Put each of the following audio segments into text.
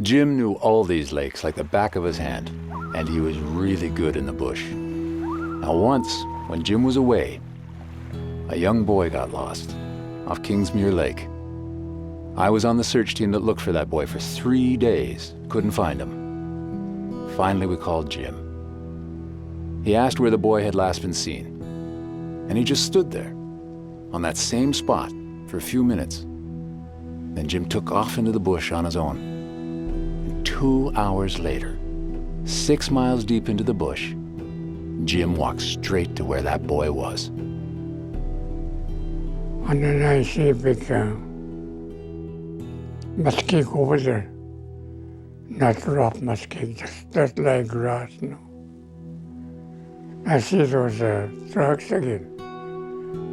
Jim knew all these lakes like the back of his hand, and he was really good in the bush. Now once, when Jim was away, a young boy got lost off Kingsmere Lake. I was on the search team that looked for that boy for 3 days, couldn't find him. Finally, we called Jim. He asked where the boy had last been seen, and he just stood there on that same spot for a few minutes. Then Jim took off into the bush on his own. And 2 hours later, 6 miles deep into the bush, Jim walked straight to where that boy was. And then I see a big mesquite over there. Not rough mesquite, just like grass, you know. I see those trucks again,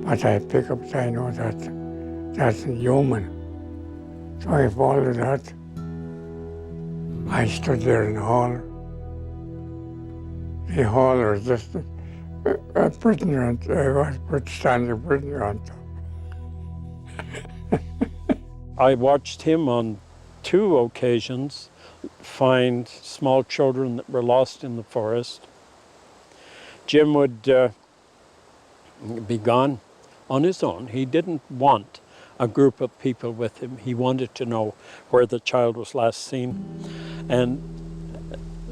but I pick up, I know that that's human. So I followed that. I stood there in the hall. The hall was just a prisoner, I was standing prisoner on top. I watched him on 2 occasions find small children that were lost in the forest. Jim would be gone on his own. He didn't want a group of people with him. He wanted to know where the child was last seen, and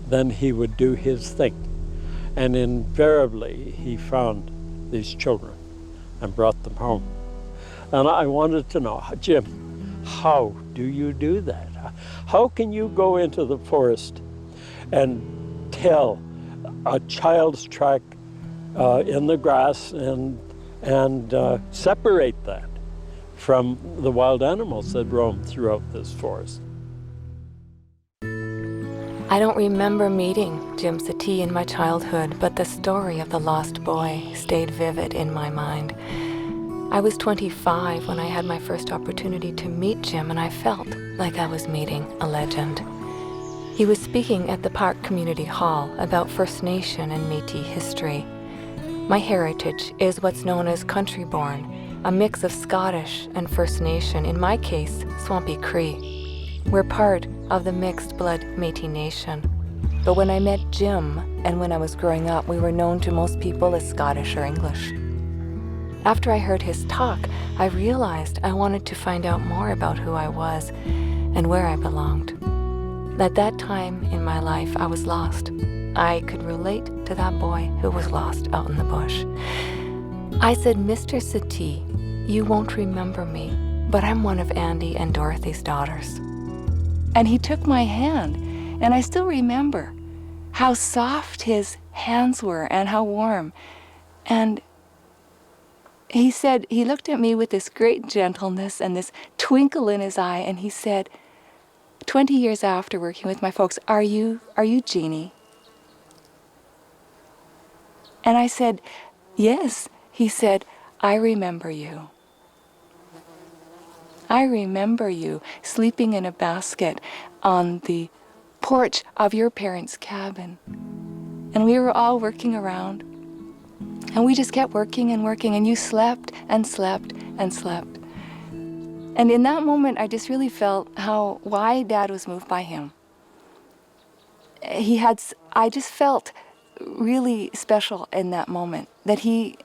then he would do his thing. And invariably, he found these children and brought them home. And I wanted to know, Jim, how do you do that? How can you go into the forest and tell a child's track in the grass and separate that from the wild animals that roam throughout this forest? I don't remember meeting Jim Settee in my childhood, but the story of the lost boy stayed vivid in my mind. I was 25 when I had my first opportunity to meet Jim, and I felt like I was meeting a legend. He was speaking at the Park Community Hall about First Nation and Métis history. My heritage is what's known as country-born, a mix of Scottish and First Nation, in my case, Swampy Cree. We're part of the mixed-blood Métis Nation. But when I met Jim, and when I was growing up, we were known to most people as Scottish or English. After I heard his talk, I realized I wanted to find out more about who I was and where I belonged. At that time in my life, I was lost. I could relate to that boy who was lost out in the bush. I said, "Mr. Settee, you won't remember me, but I'm one of Andy and Dorothy's daughters." And he took my hand, and I still remember how soft his hands were and how warm. And he said, he looked at me with this great gentleness and this twinkle in his eye, and he said, 20 years after working with my folks, are you Jeannie? And I said, yes. He said, I remember you. I remember you sleeping in a basket on the porch of your parents' cabin. And we were all working around. And we just kept working and working, and you slept and slept and slept. And in that moment, I just really felt why Dad was moved by him. I just felt really special in that moment, that he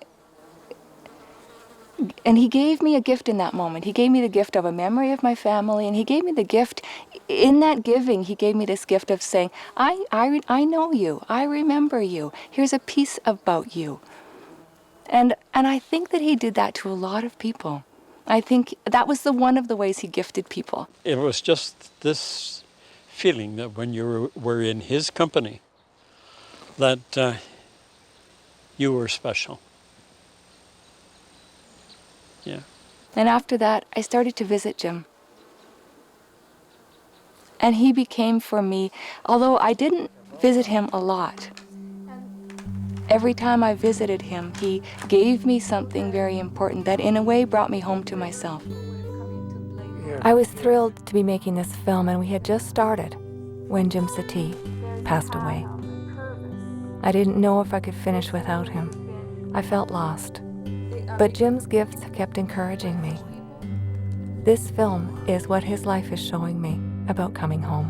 gave me a gift in that moment. He gave me the gift of a memory of my family, and he gave me the gift, in that giving, he gave me this gift of saying, I know you, I remember you, here's a piece about you. And I think that he did that to a lot of people. I think that was one of the ways he gifted people. It was just this feeling that when you were in his company, that you were special. Yeah. And after that, I started to visit Jim. And he became for me, although I didn't visit him a lot, every time I visited him, he gave me something very important that in a way brought me home to myself. I was thrilled to be making this film, and we had just started when Jim Settee passed away. I didn't know if I could finish without him. I felt lost. But Jim's gifts kept encouraging me. This film is what his life is showing me about coming home.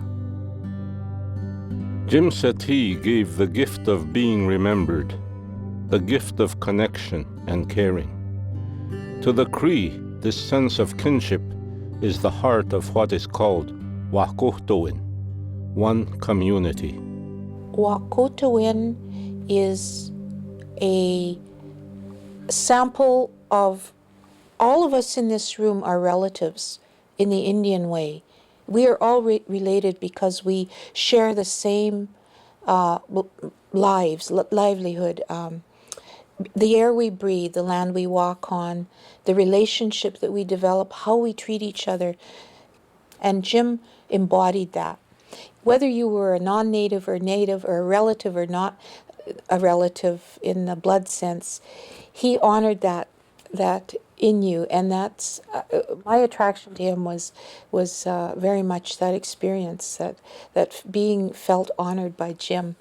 Jim Settee gave the gift of being remembered, the gift of connection and caring. To the Cree, this sense of kinship is the heart of what is called Wahkohtowin, one community. Wahkohtowin is a sample of all of us in this room are relatives in the Indian way. We are all related because we share the same livelihood. The air we breathe, the land we walk on, the relationship that we develop, how we treat each other. And Jim embodied that. Whether you were a non-native or native or a relative or not a relative in the blood sense, he honored that in you, and that's my attraction to him was very much that experience, that being felt honored by Jim.